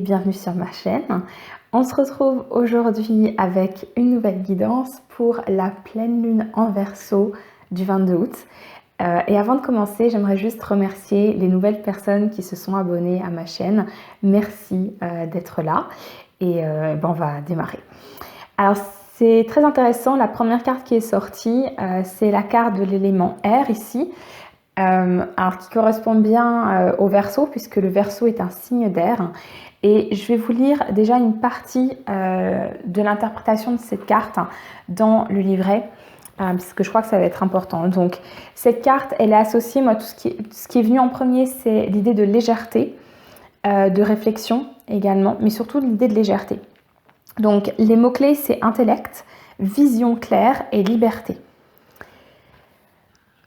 bienvenue sur ma chaîne. On se retrouve aujourd'hui avec une nouvelle guidance pour la pleine lune en Verseau du 22 août. Et avant de commencer, j'aimerais juste remercier les nouvelles personnes qui se sont abonnées à ma chaîne. Merci d'être là et on va démarrer. Alors c'est très intéressant, la première carte qui est sortie, c'est la carte de l'élément air ici. Alors qui correspond bien au Verseau puisque le Verseau est un signe d'air. Et je vais vous lire déjà une partie de l'interprétation de cette carte dans le livret, parce que je crois que ça va être important. Donc cette carte, elle est associée, moi, ce qui est venu en premier, c'est l'idée de légèreté, de réflexion également, mais surtout l'idée de légèreté. Donc les mots-clés, c'est intellect, vision claire et liberté.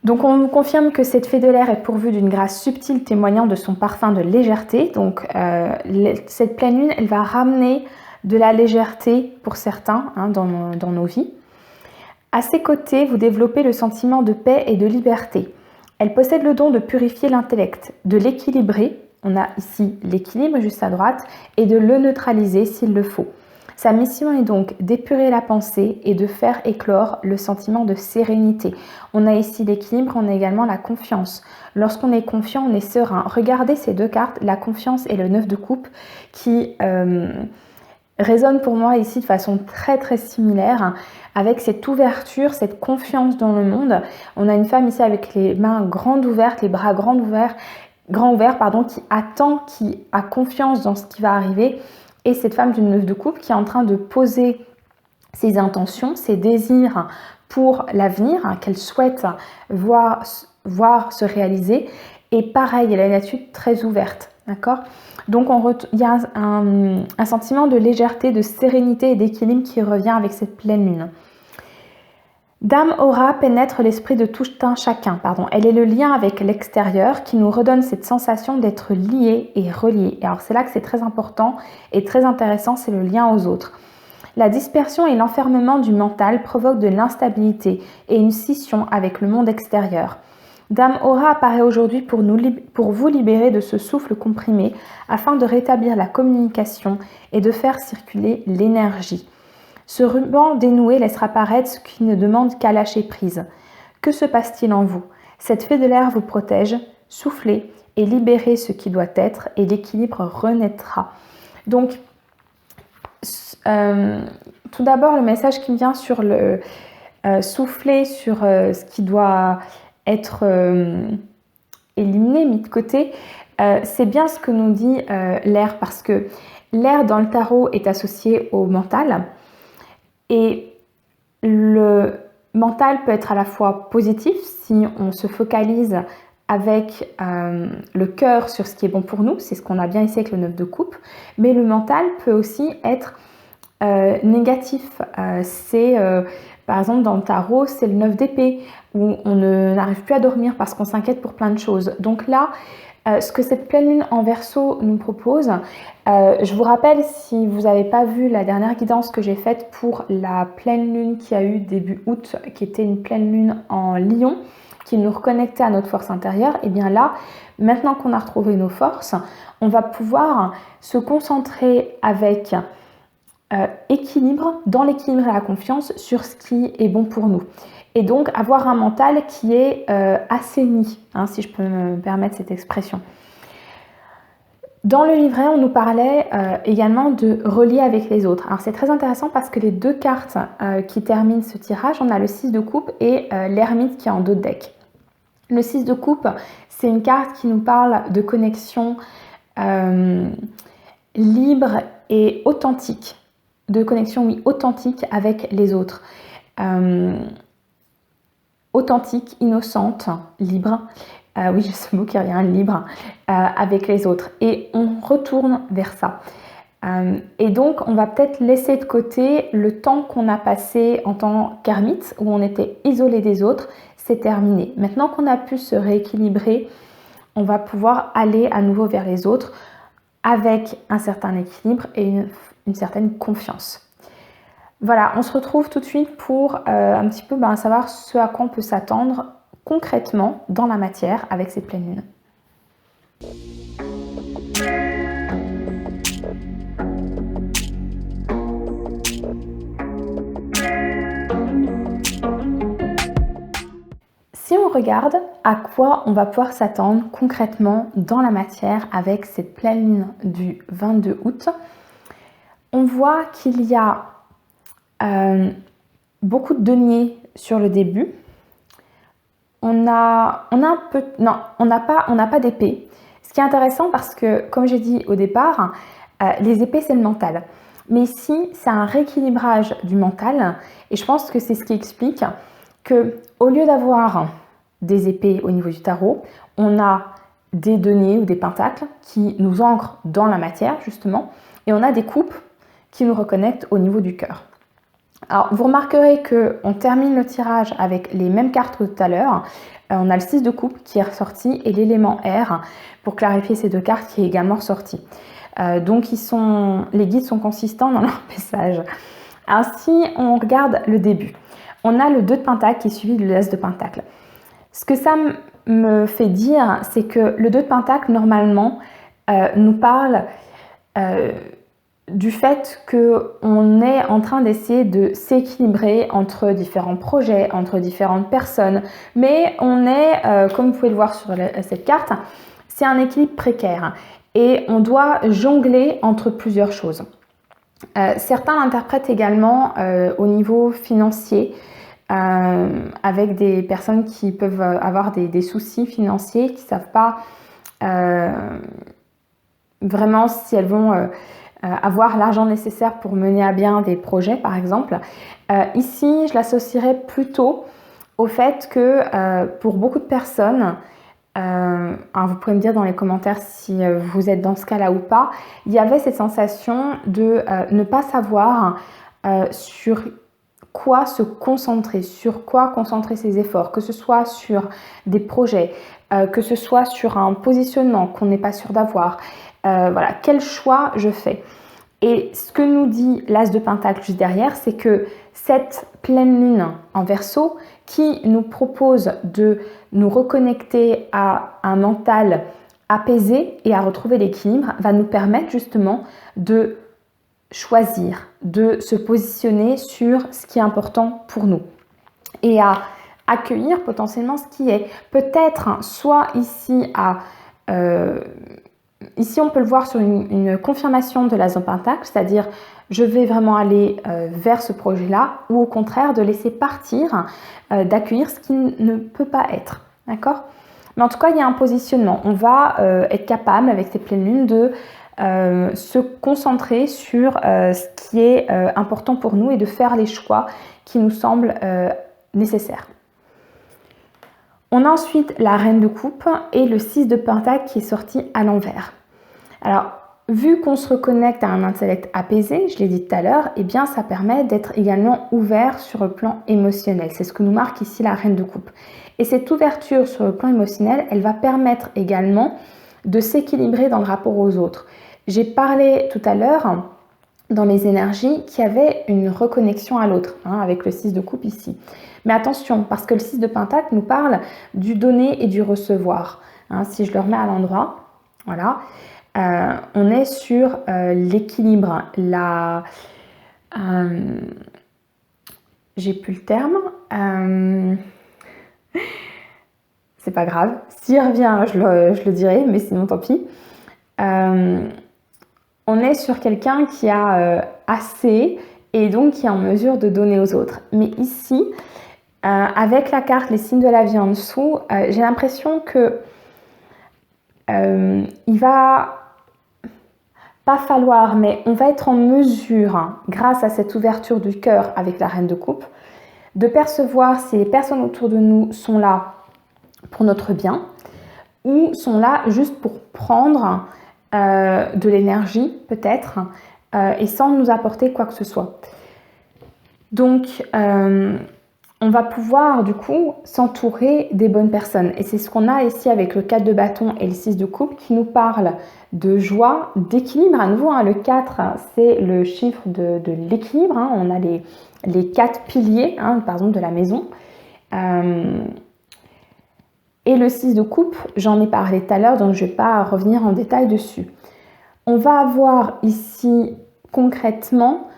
Donc on nous confirme que cette fée de l'air est pourvue d'une grâce subtile témoignant de son parfum de légèreté. Donc cette pleine lune, elle va ramener de la légèreté pour certains dans nos vies. À ses côtés, vous développez le sentiment de paix et de liberté. Elle possède le don de purifier l'intellect, de l'équilibrer, on a ici l'équilibre juste à droite, et de le neutraliser s'il le faut. Sa mission est donc d'épurer la pensée et de faire éclore le sentiment de sérénité. On a ici l'équilibre, on a également la confiance. Lorsqu'on est confiant, on est serein. Regardez ces deux cartes, la confiance et le 9 de coupe, qui résonnent pour moi ici de façon très très similaire, avec cette ouverture, cette confiance dans le monde. On a une femme ici avec les mains grandes ouvertes, les bras grands ouverts, qui attend, qui a confiance dans ce qui va arriver. Et cette femme du 9 de coupe qui est en train de poser ses intentions, ses désirs pour l'avenir, qu'elle souhaite voir se réaliser. Et pareil, elle a une attitude très ouverte, d'accord? Donc il y a un sentiment de légèreté, de sérénité et d'équilibre qui revient avec cette pleine lune. Dame Aura pénètre l'esprit de tout un chacun. Elle est le lien avec l'extérieur qui nous redonne cette sensation d'être lié et relié. Et alors c'est là que c'est très important et très intéressant, c'est le lien aux autres. La dispersion et l'enfermement du mental provoquent de l'instabilité et une scission avec le monde extérieur. Dame Aura apparaît aujourd'hui pour vous libérer de ce souffle comprimé afin de rétablir la communication et de faire circuler l'énergie. Ce ruban dénoué laissera paraître ce qui ne demande qu'à lâcher prise. Que se passe-t-il en vous? Cette fée de l'air vous protège, soufflez et libérez ce qui doit être et l'équilibre renaîtra. Donc, tout d'abord, le message qui me vient sur le souffler, sur ce qui doit être éliminé, mis de côté, c'est bien ce que nous dit l'air, parce que l'air dans le tarot est associé au mental. Et le mental peut être à la fois positif si on se focalise avec le cœur sur ce qui est bon pour nous, c'est ce qu'on a bien ici avec le 9 de coupe, mais le mental peut aussi être négatif. Par exemple dans le tarot, c'est le 9 d'épée où on n'arrive plus à dormir parce qu'on s'inquiète pour plein de choses. Donc là, ce que cette pleine lune en Verseau nous propose, je vous rappelle, si vous n'avez pas vu la dernière guidance que j'ai faite pour la pleine lune qui a eu début août, qui était une pleine lune en Lion, qui nous reconnectait à notre force intérieure, et bien là, maintenant qu'on a retrouvé nos forces, on va pouvoir se concentrer avec équilibre, dans l'équilibre et la confiance, sur ce qui est bon pour nous. Et donc avoir un mental qui est assaini, si je peux me permettre cette expression. Dans le livret, on nous parlait également de relier avec les autres. Alors c'est très intéressant parce que les deux cartes qui terminent ce tirage, on a le 6 de coupe et l'ermite qui est en dos de deck. Le 6 de coupe, c'est une carte qui nous parle de connexion libre et authentique. De connexion, oui, authentique avec les autres. Authentique, innocente, libre, oui, j'ai ce mot qui revient, libre, avec les autres. Et on retourne vers ça. Et donc, on va peut-être laisser de côté le temps qu'on a passé en tant qu'ermite, où on était isolé des autres, c'est terminé. Maintenant qu'on a pu se rééquilibrer, on va pouvoir aller à nouveau vers les autres avec un certain équilibre et une certaine confiance. Voilà, on se retrouve tout de suite pour un petit peu savoir ce à quoi on peut s'attendre concrètement dans la matière avec cette pleine lune. on regarde à quoi on va pouvoir s'attendre concrètement dans la matière avec cette pleine lune du 22 août, on voit qu'il y a beaucoup de deniers sur le début. On n'a pas d'épée. Ce qui est intéressant parce que, comme j'ai dit au départ, les épées c'est le mental. Mais ici, c'est un rééquilibrage du mental et je pense que c'est ce qui explique que, au lieu d'avoir des épées au niveau du tarot, on a des deniers ou des pentacles qui nous ancrent dans la matière justement et on a des coupes qui nous reconnectent au niveau du cœur. Alors, vous remarquerez qu'on termine le tirage avec les mêmes cartes que tout à l'heure. On a le 6 de coupe qui est ressorti et l'élément air pour clarifier ces deux cartes qui est également ressorti. Donc, les guides sont consistants dans leur message. Ainsi, on regarde le début. On a le 2 de pentacle qui est suivi de l'as de pentacle. Ce que ça me fait dire, c'est que le 2 de pentacle, normalement, nous parle du fait qu'on est en train d'essayer de s'équilibrer entre différents projets, entre différentes personnes. Mais on est, comme vous pouvez le voir sur cette carte, c'est un équilibre précaire. Et on doit jongler entre plusieurs choses. Certains l'interprètent également au niveau financier, avec des personnes qui peuvent avoir des soucis financiers, qui ne savent pas vraiment si elles vont avoir l'argent nécessaire pour mener à bien des projets, par exemple. Ici, je l'associerais plutôt au fait que pour beaucoup de personnes, alors vous pouvez me dire dans les commentaires si vous êtes dans ce cas-là ou pas, il y avait cette sensation de ne pas savoir sur quoi se concentrer, sur quoi concentrer ses efforts, que ce soit sur des projets, que ce soit sur un positionnement qu'on n'est pas sûr d'avoir. Voilà, quel choix je fais. Et ce que nous dit l'As de Pentacle juste derrière, c'est que cette pleine lune en Verseau qui nous propose de nous reconnecter à un mental apaisé et à retrouver l'équilibre va nous permettre justement de choisir, de se positionner sur ce qui est important pour nous et à accueillir potentiellement ce qui est peut-être soit ici ici on peut le voir sur une confirmation de l'As de Pentacle, c'est-à-dire je vais vraiment aller vers ce projet-là, ou au contraire de laisser partir, d'accueillir ce qui ne peut pas être, d'accord? Mais en tout cas, il y a un positionnement. On va être capable, avec ces pleines lunes, de se concentrer sur ce qui est important pour nous et de faire les choix qui nous semblent nécessaires. On a ensuite la Reine de Coupe et le 6 de Pentacle qui est sorti à l'envers. Alors, vu qu'on se reconnecte à un intellect apaisé, je l'ai dit tout à l'heure, eh bien ça permet d'être également ouvert sur le plan émotionnel. C'est ce que nous marque ici la Reine de Coupe. Et cette ouverture sur le plan émotionnel, elle va permettre également de s'équilibrer dans le rapport aux autres. J'ai parlé tout à l'heure dans les énergies qu'il y avait une reconnexion à l'autre, avec le 6 de coupe ici. Mais attention, parce que le 6 de Pentacle nous parle du donner et du recevoir. Si je le remets à l'endroit, voilà. On est sur l'équilibre, j'ai plus le terme, c'est pas grave, s'il revient je le dirai, mais sinon tant pis. On est sur quelqu'un qui a assez et donc qui est en mesure de donner aux autres. Mais ici, avec la carte les signes de la vie en dessous, j'ai l'impression que il va pas falloir, mais on va être en mesure, grâce à cette ouverture du cœur avec la Reine de Coupe, de percevoir si les personnes autour de nous sont là pour notre bien ou sont là juste pour prendre de l'énergie peut-être et sans nous apporter quoi que ce soit. Donc on va pouvoir du coup s'entourer des bonnes personnes. Et c'est ce qu'on a ici avec le 4 de bâton et le 6 de coupe qui nous parle de joie, d'équilibre. À nouveau, le 4, c'est le chiffre de l'équilibre. On a les 4 piliers, par exemple, de la maison. Et le 6 de coupe, j'en ai parlé tout à l'heure, donc je ne vais pas revenir en détail dessus. On va avoir ici concrètement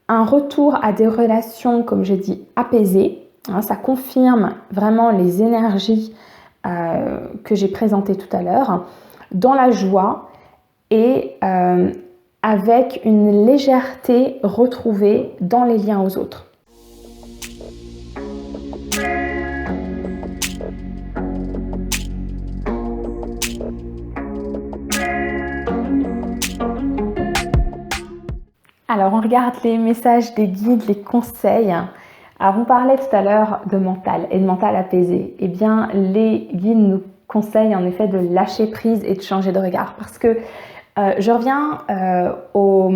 un retour à des relations, comme j'ai dit, apaisées, Hein, ça confirme vraiment les énergies que j'ai présentées tout à l'heure, dans la joie et avec une légèreté retrouvée dans les liens aux autres. Alors, on regarde les messages des guides, les conseils. Alors, on parlait tout à l'heure de mental et de mental apaisé. Eh bien, les guides nous conseillent en effet de lâcher prise et de changer de regard. Parce que je reviens au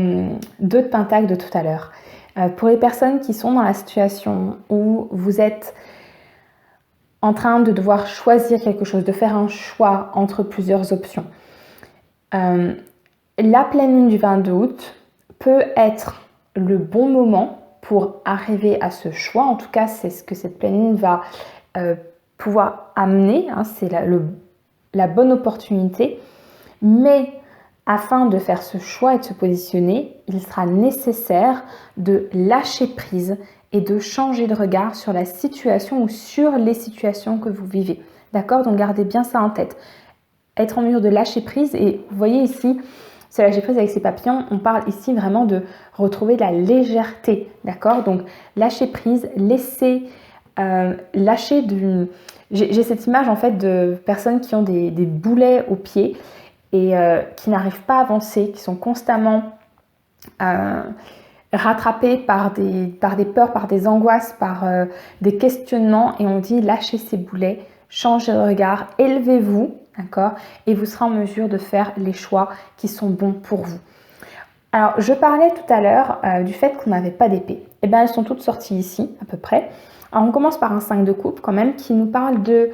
2 de Pentacle de tout à l'heure. Pour les personnes qui sont dans la situation où vous êtes en train de devoir choisir quelque chose, de faire un choix entre plusieurs options, la pleine lune du 22 août peut être le bon moment pour arriver à ce choix. En tout cas, c'est ce que cette pleine lune va pouvoir amener. Hein, c'est la bonne opportunité. Mais afin de faire ce choix et de se positionner, il sera nécessaire de lâcher prise et de changer de regard sur la situation ou sur les situations que vous vivez. D'accord? Donc gardez bien ça en tête. Être en mesure de lâcher prise, et vous voyez ici, ce lâcher prise avec ces papillons, on parle ici vraiment de retrouver de la légèreté. D'accord? Donc lâcher prise, laisser lâcher du... J'ai cette image en fait de personnes qui ont des boulets aux pieds et qui n'arrivent pas à avancer, qui sont constamment rattrapés par des peurs, par des angoisses, par des questionnements, et on dit lâchez ces boulets, changez de regard, élevez-vous, d'accord, et vous serez en mesure de faire les choix qui sont bons pour vous. Alors, je parlais tout à l'heure du fait qu'on n'avait pas d'épée. Eh bien, elles sont toutes sorties ici, à peu près. Alors, on commence par un 5 de coupe quand même, qui nous parle de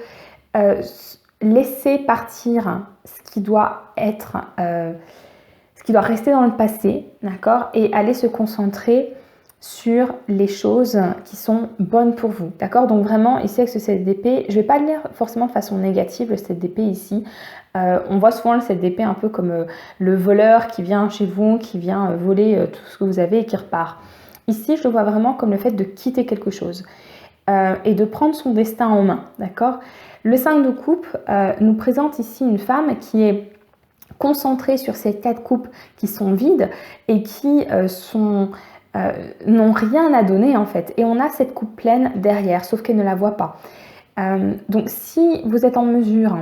laisser partir ce qui doit être, ce qui doit rester dans le passé, d'accord, et aller se concentrer sur les choses qui sont bonnes pour vous, d'accord. Donc vraiment, ici avec ce 7 d'épée, je ne vais pas le lire forcément de façon négative, le 7 d'épée ici. On voit souvent le 7 d'épée un peu comme le voleur qui vient chez vous, qui vient voler tout ce que vous avez et qui repart. Ici, je le vois vraiment comme le fait de quitter quelque chose et de prendre son destin en main, d'accord. Le 5 de coupe nous présente ici une femme qui est concentrée sur ces 4 coupes qui sont vides et qui n'ont rien à donner en fait. Et on a cette coupe pleine derrière, sauf qu'elle ne la voit pas. Donc si vous êtes en mesure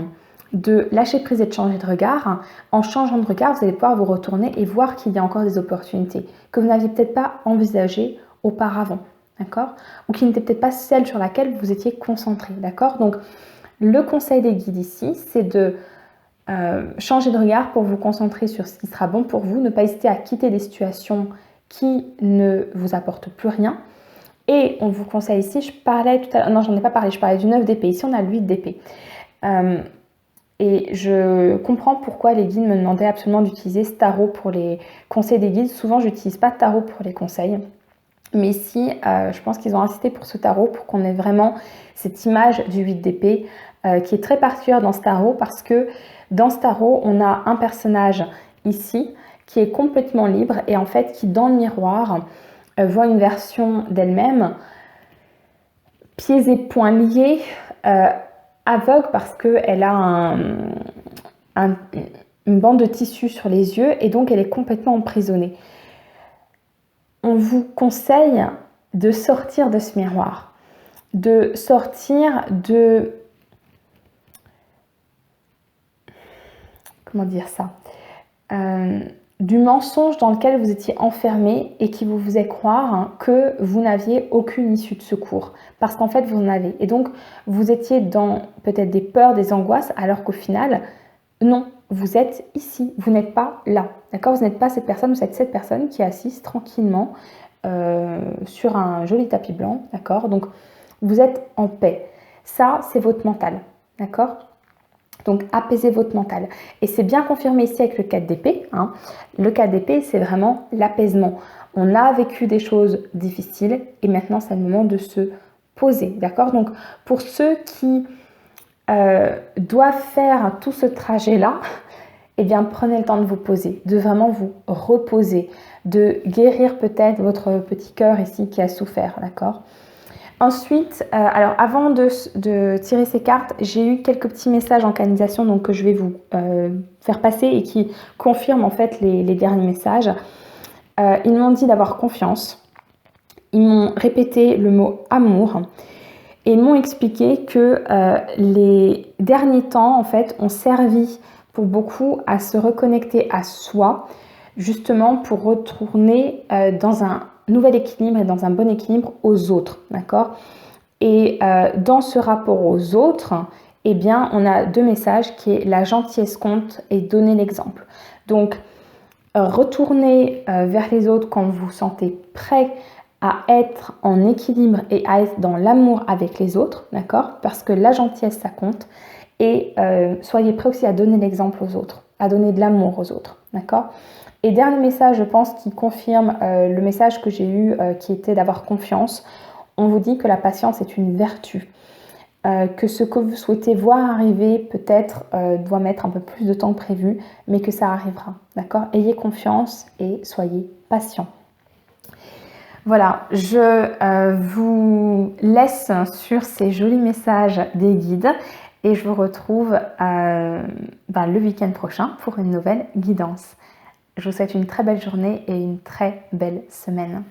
de lâcher prise et de changer de regard, en changeant de regard, vous allez pouvoir vous retourner et voir qu'il y a encore des opportunités que vous n'aviez peut-être pas envisagées auparavant, d'accord, ou qui n'étaient peut-être pas celle sur laquelle vous étiez concentré, d'accord. Donc le conseil des guides ici, c'est de changer de regard pour vous concentrer sur ce qui sera bon pour vous, ne pas hésiter à quitter des situations qui ne vous apportent plus rien. Et on vous conseille ici, je parlais tout à l'heure, non j'en ai pas parlé, je parlais du 9 d'épée, ici on a le 8 d'épée. Et je comprends pourquoi les guides me demandaient absolument d'utiliser ce tarot pour les conseils des guides. Souvent je n'utilise pas de tarot pour les conseils. Mais ici, je pense qu'ils ont insisté pour ce tarot pour qu'on ait vraiment cette image du 8 d'épée qui est très particulière dans ce tarot, parce que dans ce tarot, on a un personnage ici qui est complètement libre et en fait qui, dans le miroir, voit une version d'elle-même pieds et poings liés, aveugle parce qu'elle a une bande de tissu sur les yeux et donc elle est complètement emprisonnée. On vous conseille de sortir de ce miroir, de sortir de... Comment dire ça, du mensonge dans lequel vous étiez enfermé et qui vous faisait croire que vous n'aviez aucune issue de secours, parce qu'en fait vous en avez, et donc vous étiez dans peut-être des peurs, des angoisses, alors qu'au final non, vous êtes ici, vous n'êtes pas là, d'accord, vous n'êtes pas cette personne, vous êtes cette personne qui est assise tranquillement sur un joli tapis blanc, d'accord, donc vous êtes en paix. Ça c'est votre mental, d'accord. Donc, apaisez votre mental. Et c'est bien confirmé ici avec le 4 d'épée. Hein. Le 4 d'épée, c'est vraiment l'apaisement. On a vécu des choses difficiles et maintenant, c'est le moment de se poser. D'accord? Donc, pour ceux qui doivent faire tout ce trajet-là, eh bien, prenez le temps de vous poser, de vraiment vous reposer, de guérir peut-être votre petit cœur ici qui a souffert. D'accord? Ensuite, alors avant de tirer ces cartes, j'ai eu quelques petits messages en canalisation donc, que je vais vous faire passer et qui confirment en fait les derniers messages. Ils m'ont dit d'avoir confiance. Ils m'ont répété le mot amour et ils m'ont expliqué que les derniers temps en fait ont servi pour beaucoup à se reconnecter à soi, justement pour retourner dans un nouvel équilibre et dans un bon équilibre aux autres, d'accord? Et dans ce rapport aux autres, eh bien, on a deux messages qui est la gentillesse compte et donner l'exemple. Donc, retournez vers les autres quand vous vous sentez prêt à être en équilibre et à être dans l'amour avec les autres, d'accord? Parce que la gentillesse, ça compte. Et soyez prêts aussi à donner l'exemple aux autres, à donner de l'amour aux autres, d'accord? Et dernier message, je pense, qui confirme le message que j'ai eu, qui était d'avoir confiance. On vous dit que la patience est une vertu, que ce que vous souhaitez voir arriver peut-être doit mettre un peu plus de temps que prévu, mais que ça arrivera, d'accord? Ayez confiance et soyez patient. Voilà, je vous laisse sur ces jolis messages des guides et je vous retrouve le week-end prochain pour une nouvelle guidance. Je vous souhaite une très belle journée et une très belle semaine.